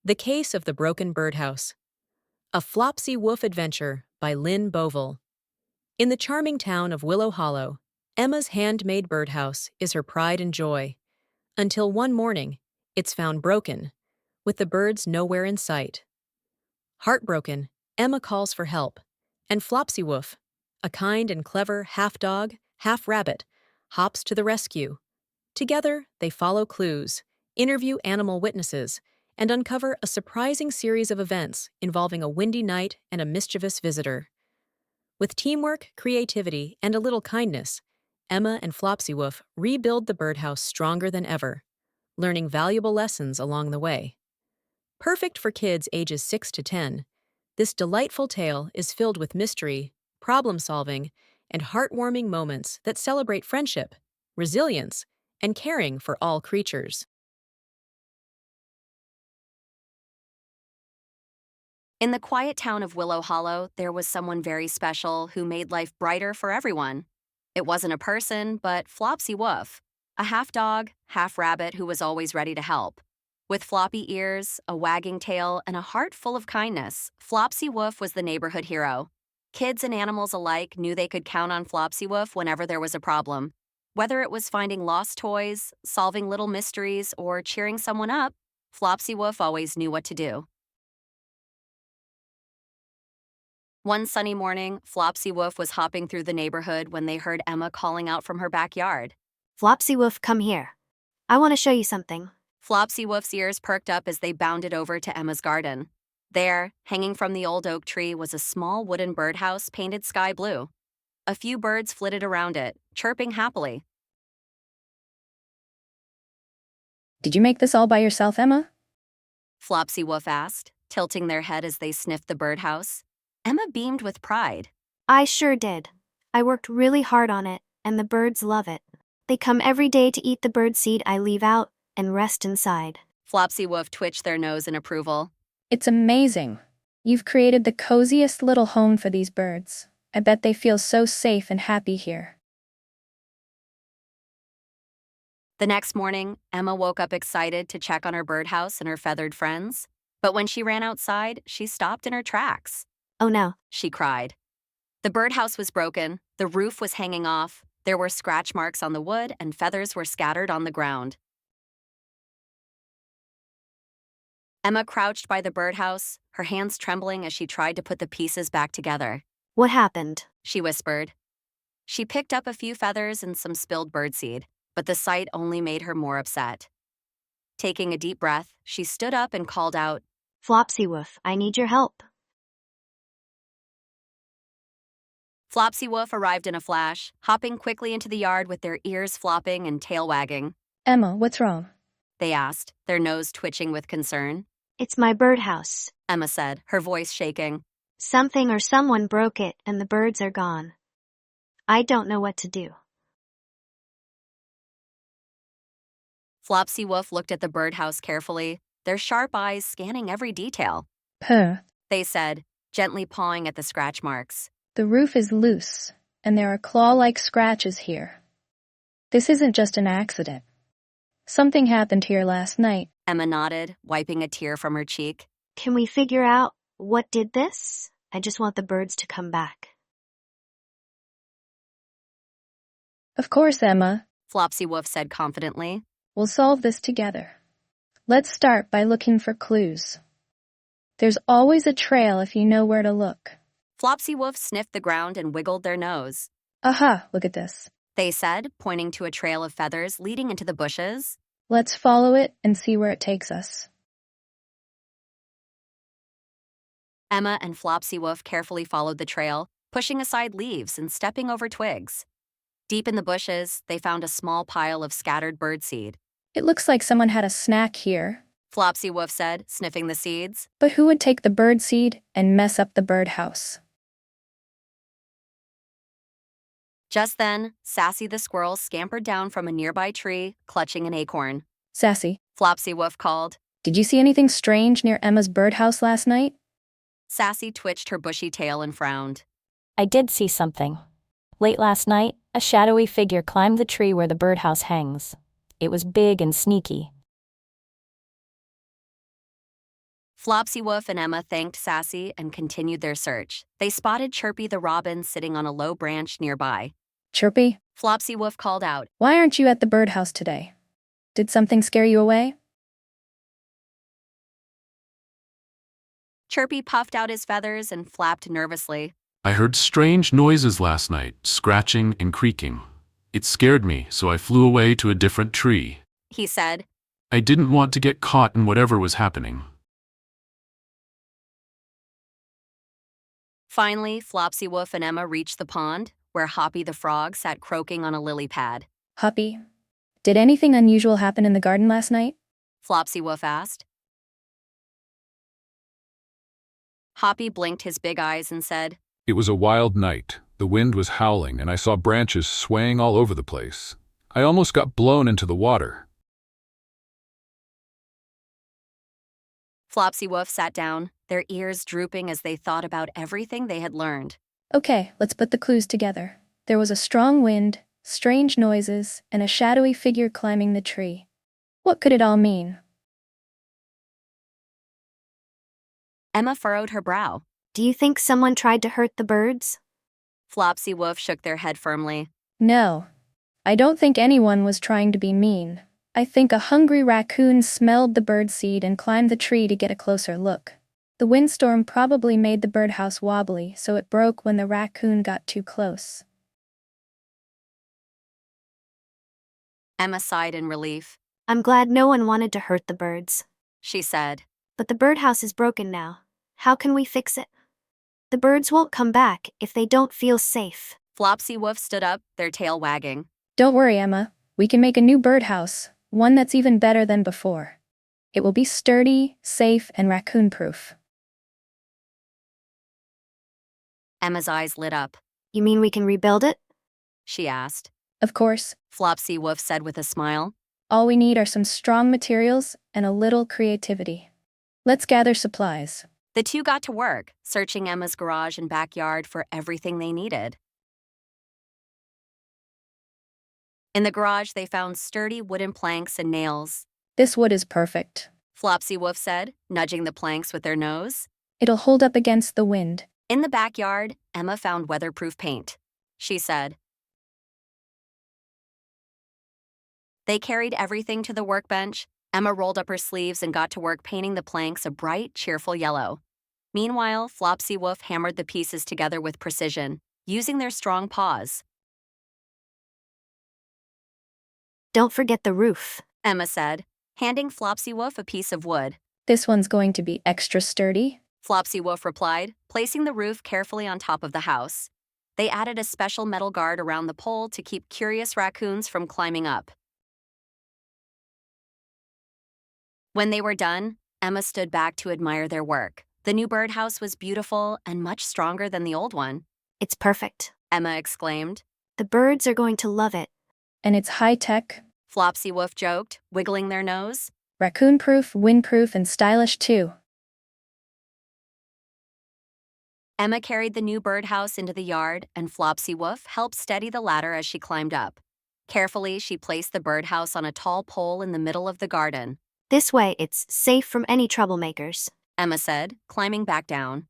The Case of the Broken Birdhouse. A Flopsywoof Adventure by Lynn Bovill. In the charming town of Willow Hollow, Emma's handmade birdhouse is her pride and joy. Until one morning, it's found broken, with the birds nowhere in sight. Heartbroken, Emma calls for help, and Flopsywoof, a kind and clever half-dog, half-rabbit, hops to the rescue. Together, they follow clues, interview animal witnesses, and uncover a surprising series of events involving a windy night and a mischievous visitor. With teamwork, creativity, and a little kindness, Emma and Flopsywoof rebuild the birdhouse stronger than ever, learning valuable lessons along the way. Perfect for kids ages 6 to 10, this delightful tale is filled with mystery, problem-solving, and heartwarming moments that celebrate friendship, resilience, and caring for all creatures. In the quiet town of Willow Hollow, there was someone very special who made life brighter for everyone. It wasn't a person, but Flopsywoof, a half-dog, half-rabbit who was always ready to help. With floppy ears, a wagging tail, and a heart full of kindness, Flopsywoof was the neighborhood hero. Kids and animals alike knew they could count on Flopsywoof whenever there was a problem. Whether it was finding lost toys, solving little mysteries, or cheering someone up, Flopsywoof always knew what to do. One sunny morning, Flopsywoof was hopping through the neighborhood when they heard Emma calling out from her backyard. Flopsywoof, come here. I want to show you something. Flopsywoof's ears perked up as they bounded over to Emma's garden. There, hanging from the old oak tree, was a small wooden birdhouse painted sky blue. A few birds flitted around it, chirping happily. Did you make this all by yourself, Emma? Flopsywoof asked, tilting their head as they sniffed the birdhouse. Emma beamed with pride. I sure did. I worked really hard on it, and the birds love it. They come every day to eat the bird seed I leave out and rest inside. Flopsywoof twitched their nose in approval. It's amazing. You've created the coziest little home for these birds. I bet they feel so safe and happy here. The next morning, Emma woke up excited to check on her birdhouse and her feathered friends. But when she ran outside, she stopped in her tracks. Oh no, She cried. The birdhouse was broken, the roof was hanging off, there were scratch marks on the wood, and feathers were scattered on the ground. Emma crouched by the birdhouse, her hands trembling as she tried to put the pieces back together. what happened? She whispered. She picked up a few feathers and some spilled birdseed, but the sight only made her more upset. Taking a deep breath, she stood up and called out, Flopsywoof, I need your help. Flopsywoof arrived in a flash, hopping quickly into the yard with their ears flopping and tail wagging. Emma, what's wrong? They asked, their nose twitching with concern. It's my birdhouse. Emma said, her voice shaking. Something or someone broke it and the birds are gone. I don't know what to do. Flopsywoof looked at the birdhouse carefully, their sharp eyes scanning every detail. Puh. They said, gently pawing at the scratch marks. The roof is loose, and there are claw-like scratches here. This isn't just an accident. Something happened here last night. Emma nodded, wiping a tear from her cheek. Can we figure out what did this? I just want the birds to come back. Of course, Emma. Flopsywoof said confidently. We'll solve this together. Let's start by looking for clues. There's always a trail if you know where to look. Flopsywoof sniffed the ground and wiggled their nose. Aha, look at this. They said, pointing to a trail of feathers leading into the bushes. Let's follow it and see where it takes us. Emma and Flopsywoof carefully followed the trail, pushing aside leaves and stepping over twigs. Deep in the bushes, they found a small pile of scattered birdseed. It looks like someone had a snack here. Flopsywoof said, sniffing the seeds. But who would take the birdseed and mess up the birdhouse? Just then, Sassy the squirrel scampered down from a nearby tree, clutching an acorn. Sassy, Flopsywoof called. did you see anything strange near Emma's birdhouse last night? Sassy twitched her bushy tail and frowned. I did see something. Late last night, a shadowy figure climbed the tree where the birdhouse hangs. It was big and sneaky. Flopsywoof and Emma thanked Sassy and continued their search. They spotted Chirpy the robin sitting on a low branch nearby. Chirpy, Flopsywoof called out. why aren't you at the birdhouse today? Did something scare you away? Chirpy puffed out his feathers and flapped nervously. I heard strange noises last night, scratching and creaking. It scared me, so I flew away to a different tree. He said. I didn't want to get caught in whatever was happening. Finally, Flopsywoof and Emma reached the pond, where Hoppy the frog sat croaking on a lily pad. Hoppy, did anything unusual happen in the garden last night? Flopsywoof asked. Hoppy blinked his big eyes and said, It was a wild night. The wind was howling, and I saw branches swaying all over the place. I almost got blown into the water. Flopsywoof sat down, their ears drooping as they thought about everything they had learned. Okay, let's put the clues together. There was a strong wind, strange noises, and a shadowy figure climbing the tree. What could it all mean? Emma furrowed her brow. Do you think someone tried to hurt the birds? Flopsywoof shook their head firmly. No, I don't think anyone was trying to be mean. I think a hungry raccoon smelled the birdseed and climbed the tree to get a closer look. The windstorm probably made the birdhouse wobbly, so it broke when the raccoon got too close. Emma sighed in relief. I'm glad no one wanted to hurt the birds. She said. But the birdhouse is broken now. How can we fix it? The birds won't come back if they don't feel safe. Flopsywoof stood up, their tail wagging. Don't worry, Emma. We can make a new birdhouse, one that's even better than before. It will be sturdy, safe, and raccoon-proof. Emma's eyes lit up. You mean we can rebuild it? She asked. Of course, Flopsywoof said with a smile. all we need are some strong materials and a little creativity. Let's gather supplies. The two got to work, searching Emma's garage and backyard for everything they needed. In the garage, they found sturdy wooden planks and nails. This wood is perfect. Flopsywoof said, nudging the planks with their nose. It'll hold up against the wind. In the backyard, Emma found weatherproof paint. She said. They carried everything to the workbench. Emma rolled up her sleeves and got to work painting the planks a bright, cheerful yellow. Meanwhile, Flopsywoof hammered the pieces together with precision, using their strong paws. Don't forget the roof, Emma said, handing Flopsywoof a piece of wood. This one's going to be extra sturdy. Flopsywoof replied, placing the roof carefully on top of the house. They added a special metal guard around the pole to keep curious raccoons from climbing up. When they were done, Emma stood back to admire their work. The new birdhouse was beautiful and much stronger than the old one. It's perfect. Emma exclaimed. The birds are going to love it. And it's high-tech, Flopsywoof joked, wiggling their nose. raccoon-proof, wind-proof, and stylish too. Emma carried the new birdhouse into the yard, and Flopsywoof helped steady the ladder as she climbed up. Carefully, she placed the birdhouse on a tall pole in the middle of the garden. This way it's safe from any troublemakers, Emma said, climbing back down.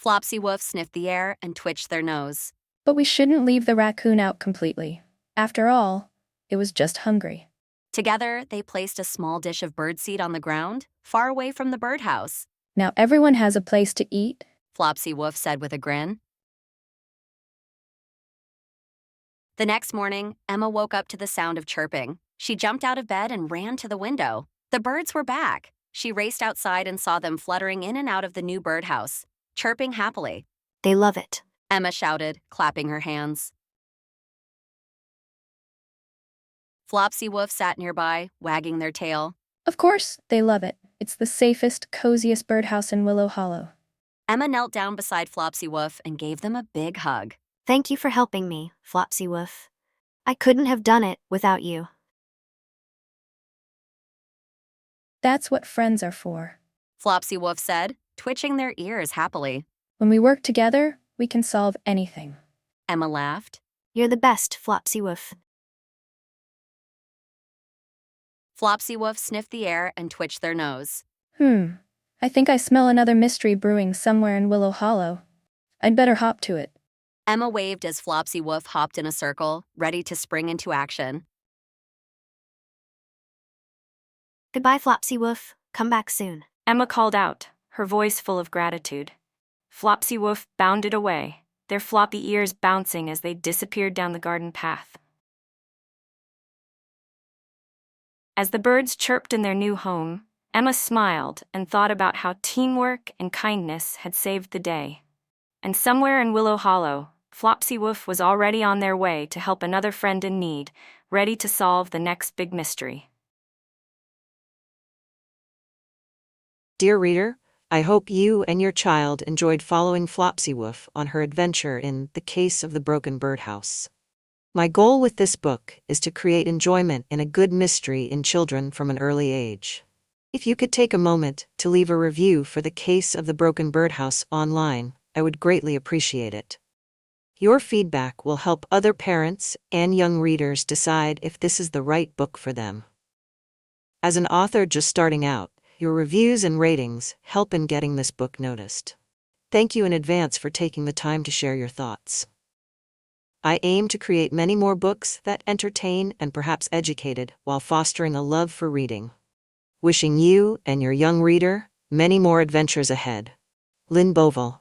Flopsywoof sniffed the air and twitched their nose. But we shouldn't leave the raccoon out completely. After all, it was just hungry. Together, they placed a small dish of birdseed on the ground, far away from the birdhouse. Now everyone has a place to eat. Flopsywoof said with a grin. The next morning, Emma woke up to the sound of chirping. She jumped out of bed and ran to the window. The birds were back. She raced outside and saw them fluttering in and out of the new birdhouse, chirping happily. They love it. Emma shouted, clapping her hands. Flopsywoof sat nearby, wagging their tail. Of course, they love it. It's the safest, coziest birdhouse in Willow Hollow. Emma knelt down beside Flopsywoof and gave them a big hug. Thank you for helping me, Flopsywoof. I couldn't have done it without you. That's what friends are for. Flopsywoof said, twitching their ears happily. When we work together, we can solve anything. Emma laughed. You're the best, Flopsywoof. Flopsywoof sniffed the air and twitched their nose. I think I smell another mystery brewing somewhere in Willow Hollow. I'd better hop to it. Emma waved as Flopsywoof hopped in a circle, ready to spring into action. Goodbye, Flopsywoof. Come back soon. Emma called out, her voice full of gratitude. Flopsywoof bounded away, their floppy ears bouncing as they disappeared down the garden path. As the birds chirped in their new home, Emma smiled and thought about how teamwork and kindness had saved the day. And somewhere in Willow Hollow, Flopsywoof was already on their way to help another friend in need, ready to solve the next big mystery. Dear reader, I hope you and your child enjoyed following Flopsywoof on her adventure in The Case of the Broken Birdhouse. My goal with this book is to create enjoyment in a good mystery in children from an early age. If you could take a moment to leave a review for The Case of the Broken Birdhouse online, I would greatly appreciate it. Your feedback will help other parents and young readers decide if this is the right book for them. As an author just starting out, your reviews and ratings help in getting this book noticed. Thank you in advance for taking the time to share your thoughts. I aim to create many more books that entertain and perhaps educated while fostering a love for reading. Wishing you and your young reader many more adventures ahead. Lynn Bovill.